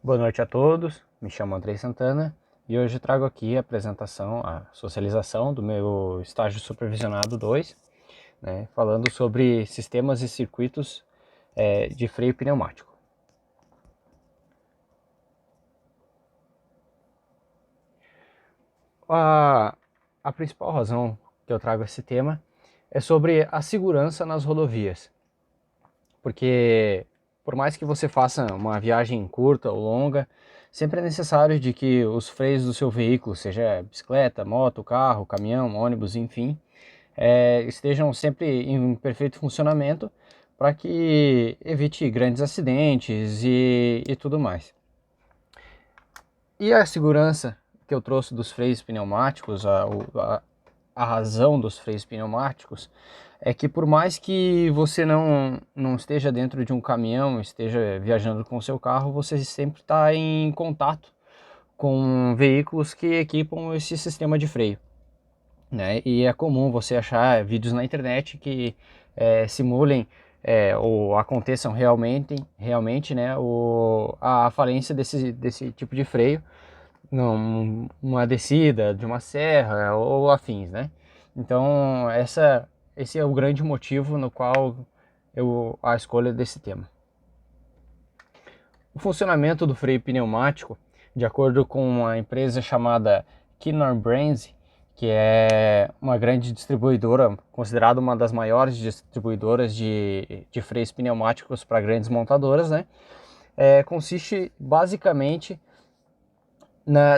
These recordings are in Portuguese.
Boa noite a todos, me chamo Andrei Santana e hoje trago aqui a socialização do meu estágio supervisionado 2, né, falando sobre sistemas e circuitos de freio pneumático. A principal razão que eu trago esse tema é sobre a segurança nas rodovias, porque por mais que você faça uma viagem curta ou longa, sempre é necessário de que os freios do seu veículo, seja bicicleta, moto, carro, caminhão, ônibus, enfim, estejam sempre em perfeito funcionamento para que evite grandes acidentes e tudo mais. E a segurança que eu trouxe dos freios pneumáticos, a razão dos freios pneumáticos, é que por mais que você não esteja dentro de um caminhão, esteja viajando com o seu carro, você sempre está em contato com veículos que equipam esse sistema de freio, né? E é comum você achar vídeos na internet que simulem ou aconteçam realmente, né, a falência desse tipo de freio numa descida de uma serra ou afins, né? Então esse é o grande motivo no qual a escolha desse tema. O funcionamento do freio pneumático, de acordo com uma empresa chamada Knorr-Bremse, que é uma grande distribuidora, considerada uma das maiores distribuidoras de freios pneumáticos para grandes montadoras, né? Consiste basicamente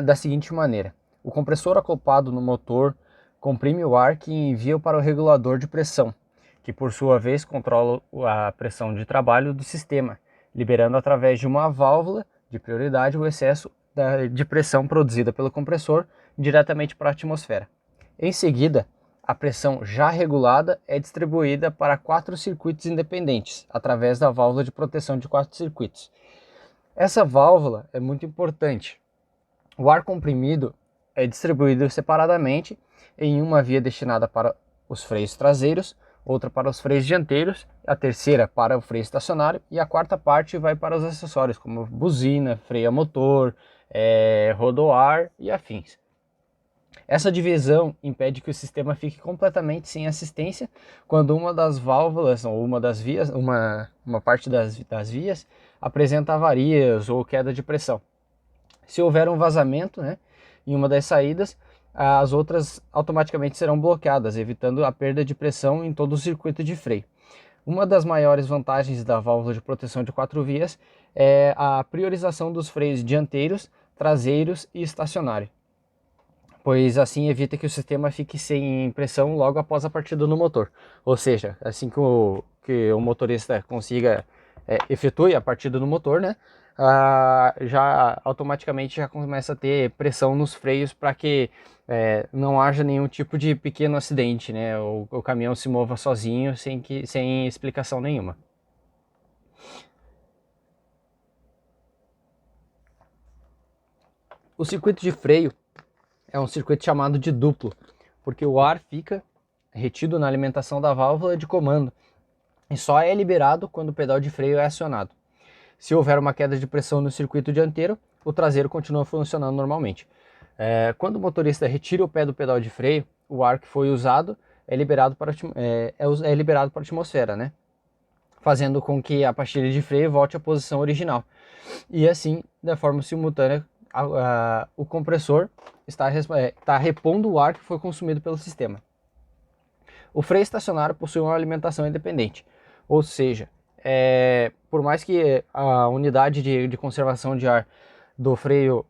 da seguinte maneira: o compressor acoplado no motor comprime o ar que envia para o regulador de pressão, que por sua vez controla a pressão de trabalho do sistema, liberando através de uma válvula de prioridade o excesso de pressão produzida pelo compressor diretamente para a atmosfera. Em seguida, a pressão já regulada é distribuída para 4 circuitos independentes, através da válvula de proteção de 4 circuitos. Essa válvula é muito importante. O ar comprimido é distribuído separadamente em uma via destinada para os freios traseiros, outra para os freios dianteiros, a terceira para o freio estacionário e a quarta parte vai para os acessórios como buzina, freio a motor, rodoar e afins. Essa divisão impede que o sistema fique completamente sem assistência quando uma das válvulas ou uma das vias, uma parte das vias apresenta avarias ou queda de pressão. Se houver um vazamento, né, em uma das saídas, as outras automaticamente serão bloqueadas, evitando a perda de pressão em todo o circuito de freio. Uma das maiores vantagens da válvula de proteção de 4 vias é a priorização dos freios dianteiros, traseiros e estacionário, pois assim evita que o sistema fique sem pressão logo após a partida no motor. Ou seja, assim que o motorista consiga efetue a partida no motor, né, já automaticamente já começa a ter pressão nos freios para que não haja nenhum tipo de pequeno acidente, né, o caminhão se mova sozinho sem explicação nenhuma. O circuito de freio é um circuito chamado de duplo, porque o ar fica retido na alimentação da válvula de comando e só é liberado quando o pedal de freio é acionado. Se houver uma queda de pressão no circuito dianteiro, o traseiro continua funcionando normalmente. Quando o motorista retira o pé do pedal de freio, o ar que foi usado é liberado para a atmosfera, né? Fazendo com que a pastilha de freio volte à posição original. E assim, de forma simultânea, o compressor está repondo o ar que foi consumido pelo sistema. O freio estacionário possui uma alimentação independente, ou seja, por mais que a unidade de conservação de ar do freio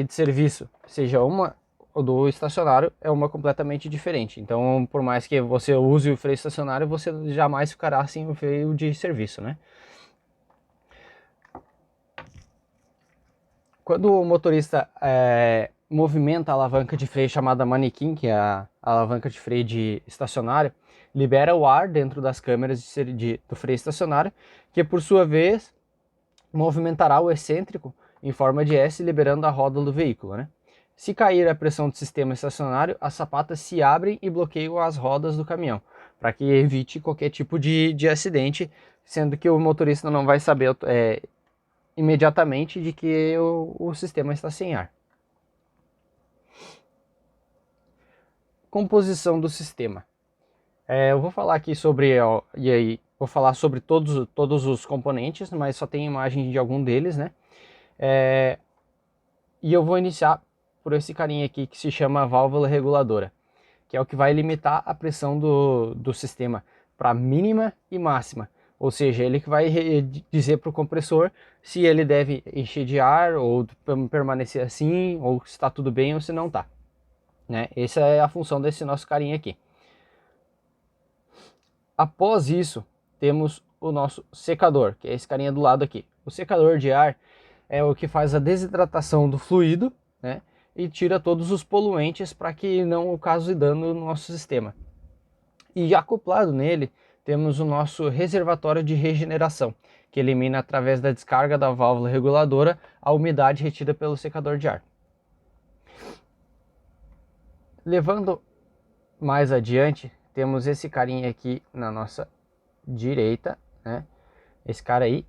de serviço seja uma, o do estacionário é uma completamente diferente. Então, por mais que você use o freio estacionário, você jamais ficará sem o freio de serviço, né? Quando o motorista movimenta a alavanca de freio chamada manequim, que é a alavanca de freio de estacionário, libera o ar dentro das câmeras do freio estacionário, que por sua vez movimentará o excêntrico em forma de S, liberando a roda do veículo, né? Se cair a pressão do sistema estacionário, as sapatas se abrem e bloqueiam as rodas do caminhão, para que evite qualquer tipo de acidente, sendo que o motorista não vai saber imediatamente de que o sistema está sem ar. Composição do sistema. Eu vou falar aqui sobre, e aí vou falar sobre todos os componentes, mas só tem imagem de algum deles, né? E eu vou iniciar por esse carinha aqui que se chama válvula reguladora, que é o que vai limitar a pressão do sistema para mínima e máxima. Ou seja, ele que vai dizer para o compressor se ele deve encher de ar ou permanecer assim, ou se está tudo bem ou se não está. Né? Essa é a função desse nosso carinha aqui. Após isso, temos o nosso secador, que é esse carinha do lado aqui. O secador de ar é o que faz a desidratação do fluido, né? E tira todos os poluentes para que não cause dano no nosso sistema. E acoplado nele, temos o nosso reservatório de regeneração, que elimina através da descarga da válvula reguladora a umidade retida pelo secador de ar. Levando mais adiante, temos esse carinha aqui na nossa direita, né? Esse cara aí,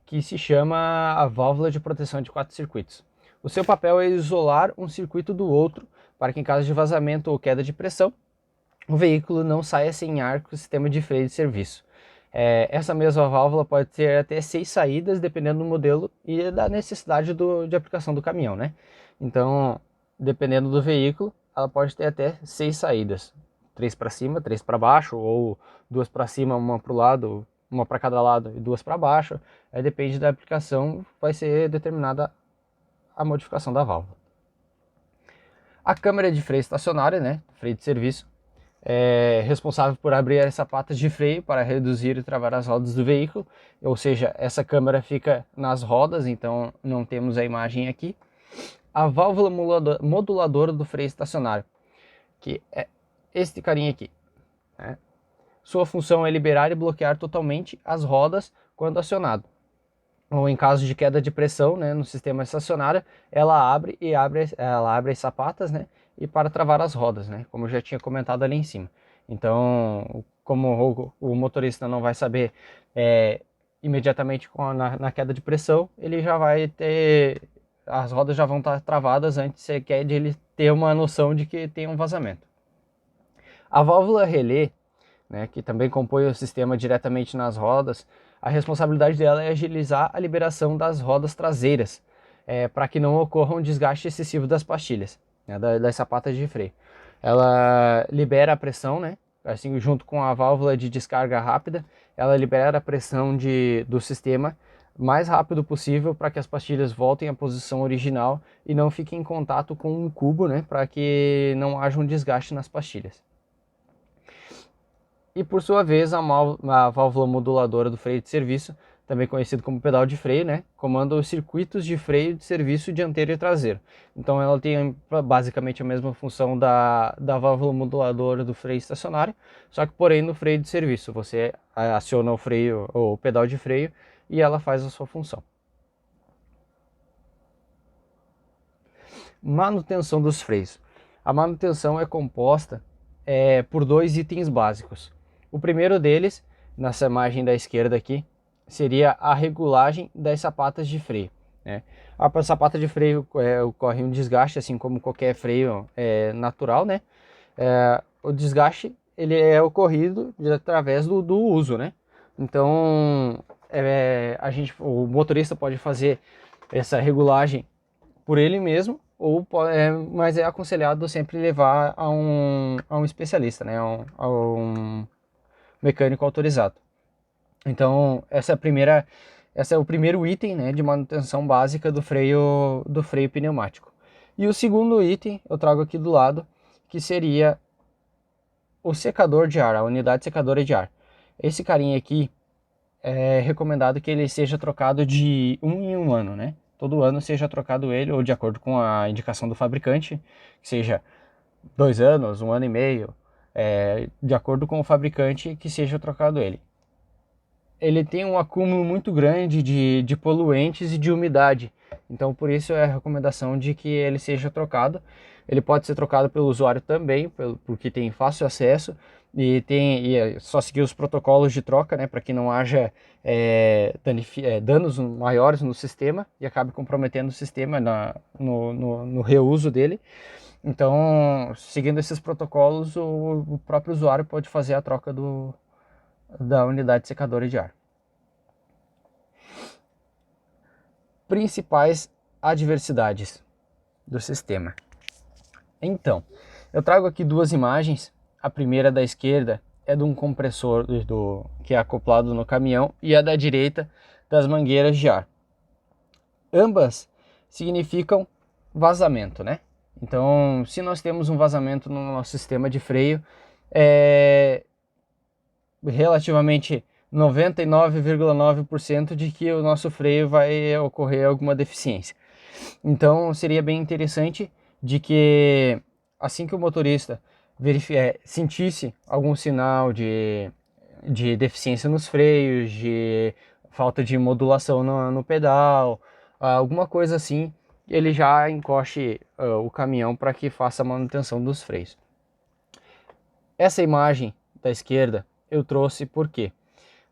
que se chama a válvula de proteção de 4 circuitos. O seu papel é isolar um circuito do outro, para que em caso de vazamento ou queda de pressão, o veículo não saia sem ar com o sistema de freio de serviço. Essa mesma válvula pode ter até 6 saídas, dependendo do modelo e da necessidade de aplicação do caminhão, né? Então, dependendo do veículo, ela pode ter até 6 saídas. 3 para cima, 3 para baixo, ou 2 para cima, uma para o lado, uma para cada lado e 2 para baixo. Aí depende da aplicação, vai ser determinada a modificação da válvula. A câmara de freio estacionária, né, freio de serviço, é responsável por abrir as sapatas de freio para reduzir e travar as rodas do veículo, ou seja, essa câmara fica nas rodas, então não temos a imagem aqui. A válvula moduladora do freio estacionário, que é este carinha aqui, né? Sua função é liberar e bloquear totalmente as rodas quando acionado. Ou em caso de queda de pressão, né, no sistema estacionário, ela abre as sapatas, né, e para travar as rodas, né, como eu já tinha comentado ali em cima. Então, como o motorista não vai saber imediatamente na queda de pressão, ele já vai ter, as rodas já vão estar travadas antes sequer de ele ter uma noção de que tem um vazamento. A válvula relé, né, que também compõe o sistema diretamente nas rodas, a responsabilidade dela é agilizar a liberação das rodas traseiras, para que não ocorra um desgaste excessivo das pastilhas, né, das sapatas de freio. Ela libera a pressão, né, assim, junto com a válvula de descarga rápida, ela libera a pressão do sistema mais rápido possível para que as pastilhas voltem à posição original e não fiquem em contato com um cubo, né, para que não haja um desgaste nas pastilhas. E por sua vez, a válvula moduladora do freio de serviço, também conhecido como pedal de freio, né, comanda os circuitos de freio de serviço dianteiro e traseiro. Então ela tem basicamente a mesma função da válvula moduladora do freio estacionário, só que porém no freio de serviço. Você aciona o freio, ou o pedal de freio, e ela faz a sua função. Manutenção dos freios. A manutenção é composta por 2 itens básicos. O primeiro deles, nessa imagem da esquerda aqui, seria a regulagem das sapatas de freio, né? A sapata de freio ocorre um desgaste, assim como qualquer freio natural, né? O desgaste ele é ocorrido através do uso, né? Então, o motorista pode fazer essa regulagem por ele mesmo, mas é aconselhado sempre levar a um especialista, né? A um mecânico autorizado. Então essa é o primeiro item, né, de manutenção básica do freio pneumático. E o segundo item eu trago aqui do lado, que seria o secador de ar, a unidade secadora de ar. Esse carinha aqui é recomendado que ele seja trocado de 1 em 1 ano, né? Todo ano seja trocado ele, ou de acordo com a indicação do fabricante, que seja 2 anos, 1 ano e meio, de acordo com o fabricante, que seja trocado ele. Ele tem um acúmulo muito grande de poluentes e de umidade, então por isso é a recomendação de que ele seja trocado. Ele pode ser trocado pelo usuário também, porque tem fácil acesso, e é só seguir os protocolos de troca, né, para que não haja danos maiores no sistema e acabe comprometendo o sistema no reuso dele. Então, seguindo esses protocolos, o próprio usuário pode fazer a troca da unidade secadora de ar. Principais adversidades do sistema. Então, eu trago aqui duas imagens. A primeira da esquerda é de um compressor que é acoplado no caminhão e a da direita das mangueiras de ar. Ambas significam vazamento, né? Então, se nós temos um vazamento no nosso sistema de freio, relativamente 99,9% de que o nosso freio vai ocorrer alguma deficiência. Então, seria bem interessante de que assim que o motorista sentisse algum sinal de deficiência nos freios, de falta de modulação no pedal, alguma coisa assim, ele já encoste o caminhão para que faça a manutenção dos freios. Essa imagem da esquerda eu trouxe por quê?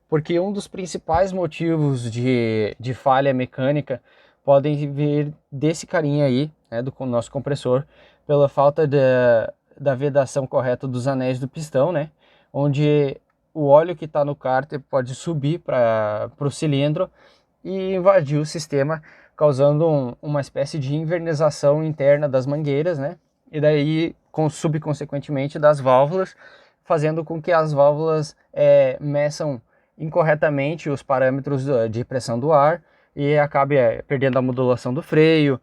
Porque um dos principais motivos de falha mecânica podem vir desse carinha aí, né, do nosso compressor, pela falta da vedação correta dos anéis do pistão, né, onde o óleo que está no cárter pode subir para o cilindro e invadir o sistema, causando uma espécie de invernização interna das mangueiras, né, e daí subconsequentemente das válvulas, fazendo com que as válvulas meçam incorretamente os parâmetros de pressão do ar e acabe perdendo a modulação do freio,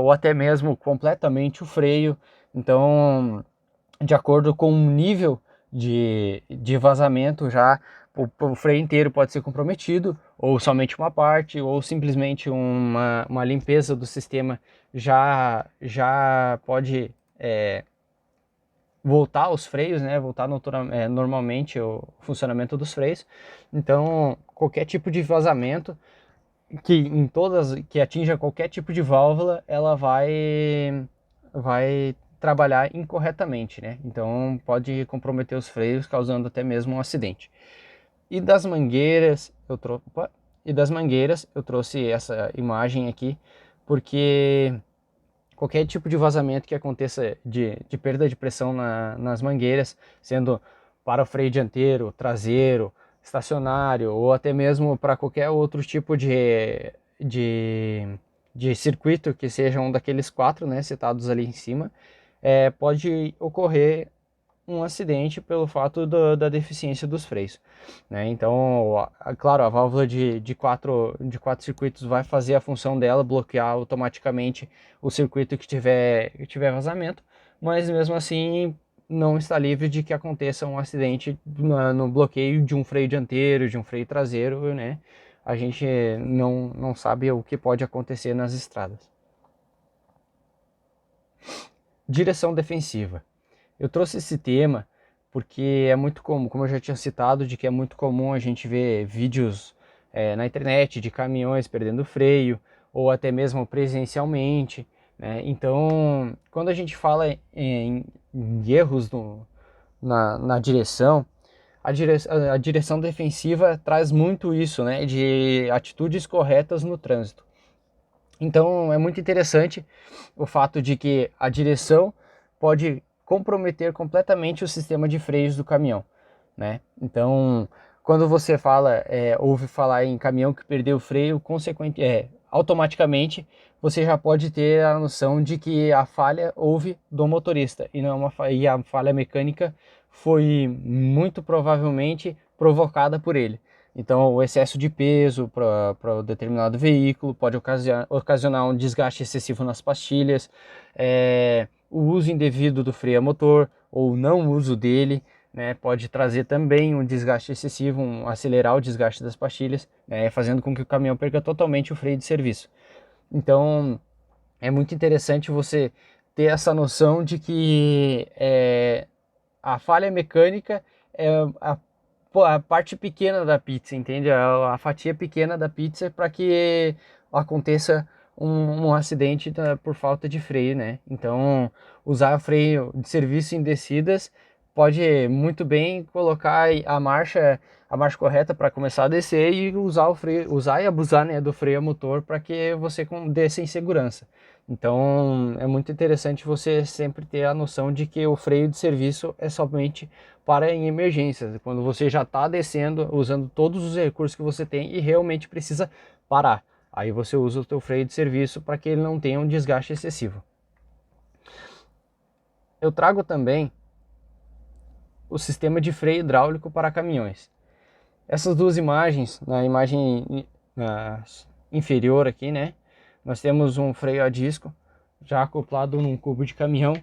ou até mesmo completamente o freio. Então, de acordo com o nível de vazamento, já o freio inteiro pode ser comprometido, ou somente uma parte, ou simplesmente uma limpeza do sistema já pode voltar aos freios, né? Voltar normalmente o funcionamento dos freios. Então, qualquer tipo de vazamento que atinja qualquer tipo de válvula, ela vai trabalhar incorretamente, né? Então, pode comprometer os freios, causando até mesmo um acidente. E das mangueiras, eu trouxe essa imagem aqui, porque qualquer tipo de vazamento que aconteça de perda de pressão nas mangueiras, sendo para o freio dianteiro, traseiro, estacionário, ou até mesmo para qualquer outro tipo de circuito que seja um daqueles 4, né, citados ali em cima, pode ocorrer um acidente pelo fato da deficiência dos freios, né? Então, claro, a válvula de quatro circuitos vai fazer a função dela, bloquear automaticamente o circuito que tiver vazamento, mas mesmo assim não está livre de que aconteça um acidente no bloqueio de um freio dianteiro, de um freio traseiro, né? A gente não sabe o que pode acontecer nas estradas. Direção defensiva. Eu trouxe esse tema porque é muito comum, como eu já tinha citado, de que é muito comum a gente ver vídeos na internet de caminhões perdendo freio, ou até mesmo presencialmente, né? Então, quando a gente fala em erros na direção, a direção defensiva traz muito isso, né? De atitudes corretas no trânsito. Então, é muito interessante o fato de que a direção pode comprometer completamente o sistema de freios do caminhão, né? Então, quando você ouve falar em caminhão que perdeu o freio, automaticamente você já pode ter a noção de que a falha houve do motorista e não e a falha mecânica foi muito provavelmente provocada por ele. Então, o excesso de peso para determinado veículo pode ocasionar um desgaste excessivo nas pastilhas, o uso indevido do freio a motor ou não uso dele, né, pode trazer também um desgaste excessivo, acelerar o desgaste das pastilhas, né, fazendo com que o caminhão perca totalmente o freio de serviço. Então, é muito interessante você ter essa noção de que a falha mecânica é a parte pequena da pizza, entende? A fatia pequena da pizza para que aconteça um acidente por falta de freio, né? Então, usar freio de serviço em descidas pode muito bem colocar a marcha correta para começar a descer e usar o freio, usar e abusar, né, do freio a motor para que você desça em segurança. Então é muito interessante você sempre ter a noção de que o freio de serviço é somente para em emergências, quando você já está descendo, usando todos os recursos que você tem e realmente precisa parar. Aí você usa o teu freio de serviço para que ele não tenha um desgaste excessivo. Eu trago também o sistema de freio hidráulico para caminhões. Essas duas imagens, na imagem inferior aqui, né, nós temos um freio a disco já acoplado num cubo de caminhão,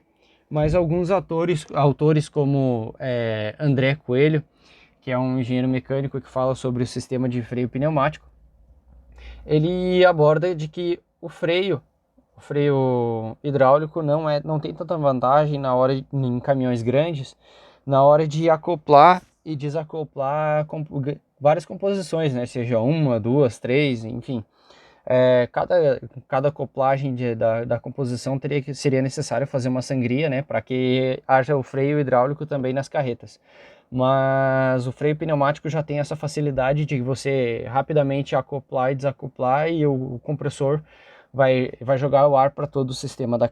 mas alguns autores como André Coelho, que é um engenheiro mecânico que fala sobre o sistema de freio pneumático, ele aborda de que o freio hidráulico não tem tanta vantagem na hora em caminhões grandes, na hora de acoplar e desacoplar várias composições, né? Seja uma, duas, três, enfim. Cada acoplagem da composição seria necessário fazer uma sangria, né? Para que haja o freio hidráulico também nas carretas. Mas o freio pneumático já tem essa facilidade de você rapidamente acoplar e desacoplar e o compressor vai jogar o ar para todo o sistema da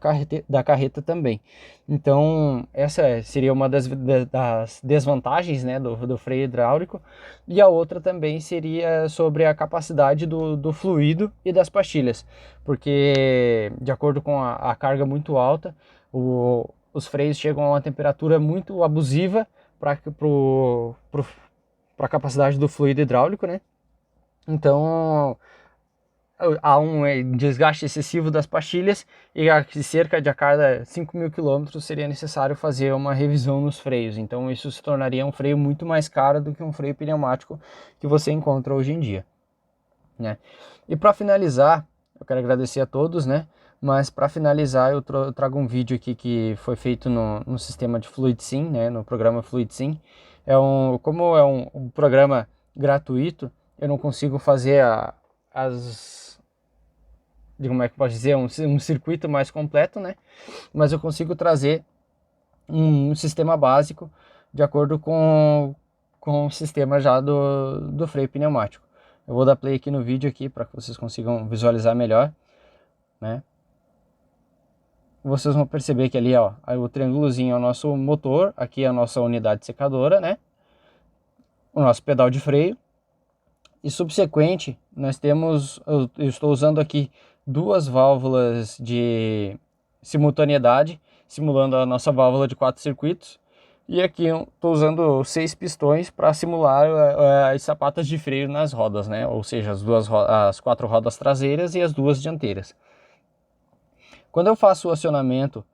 carreta também. Então, essa seria uma das desvantagens, né, do freio hidráulico. E a outra também seria sobre a capacidade do fluido e das pastilhas, porque de acordo com a carga muito alta, os freios chegam a uma temperatura muito abusiva para a capacidade do fluido hidráulico, né? Então, há um desgaste excessivo das pastilhas e cerca de a cada 5.000 quilômetros seria necessário fazer uma revisão nos freios. Então isso se tornaria um freio muito mais caro do que um freio pneumático que você encontra hoje em dia, né? E para finalizar, eu quero agradecer a todos, né? Mas para finalizar eu trago um vídeo aqui que foi feito no sistema de FluidSim, né? No programa FluidSim. Como é um programa gratuito, eu não consigo fazer de como é que eu posso dizer, um circuito mais completo, né? Mas eu consigo trazer um sistema básico de acordo com o sistema já do freio pneumático. Eu vou dar play aqui no vídeo aqui para que vocês consigam visualizar melhor, né? Vocês vão perceber que ali, ó, o triângulozinho é o nosso motor, aqui é a nossa unidade secadora, né? O nosso pedal de freio. E subsequente, nós temos, eu estou usando aqui duas válvulas de simultaneidade, simulando a nossa válvula de 4 circuitos. E aqui eu estou usando 6 pistões para simular as sapatas de freio nas rodas, né? Ou seja, as 4 rodas traseiras e as 2 dianteiras. Quando eu faço o acionamento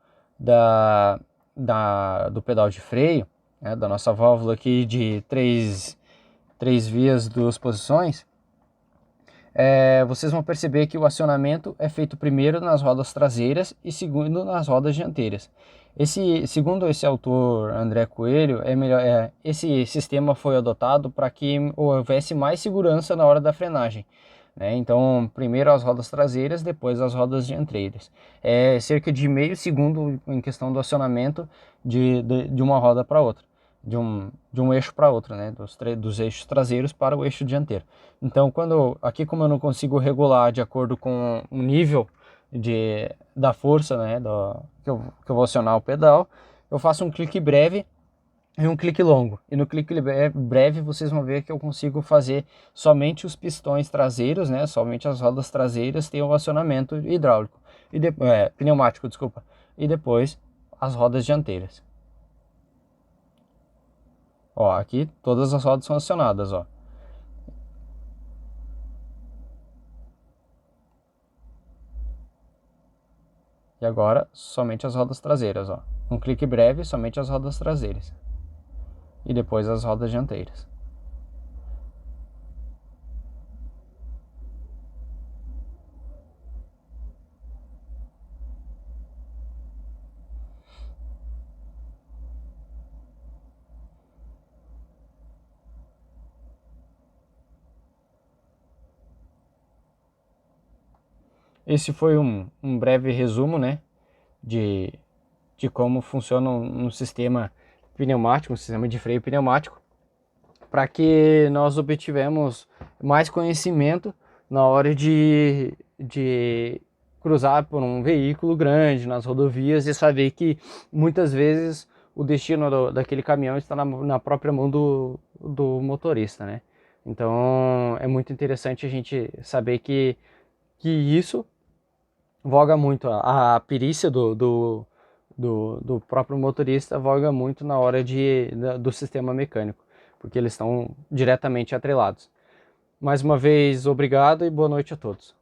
do pedal de freio, né, da nossa válvula aqui de 3 vias, 2 posições, vocês vão perceber que o acionamento é feito primeiro nas rodas traseiras e segundo nas rodas dianteiras. Segundo esse autor André Coelho, esse sistema foi adotado para que houvesse mais segurança na hora da frenagem, né? Então, primeiro as rodas traseiras, depois as rodas dianteiras. É cerca de meio segundo em questão do acionamento de uma roda para outra. De um eixo para outro, né? Dos eixos traseiros para o eixo dianteiro. Então, aqui como eu não consigo regular de acordo com o nível da força, né? Que eu vou acionar o pedal, eu faço um clique breve e um clique longo. E no clique breve vocês vão ver que eu consigo fazer somente os pistões traseiros, né? Somente as rodas traseiras têm o acionamento hidráulico pneumático, desculpa. E depois as rodas dianteiras. Ó, aqui todas as rodas são acionadas, ó. E agora, somente as rodas traseiras, ó. Um clique breve, somente as rodas traseiras. E depois as rodas dianteiras. Esse foi um breve resumo, né, de como funciona um sistema pneumático, um sistema de freio pneumático, para que nós obtivemos mais conhecimento na hora de cruzar por um veículo grande nas rodovias e saber que muitas vezes o destino daquele caminhão está na própria mão do motorista, né? Então é muito interessante a gente saber que isso voga muito, a perícia do próprio motorista voga muito na hora do sistema mecânico, porque eles estão diretamente atrelados. Mais uma vez, obrigado e boa noite a todos.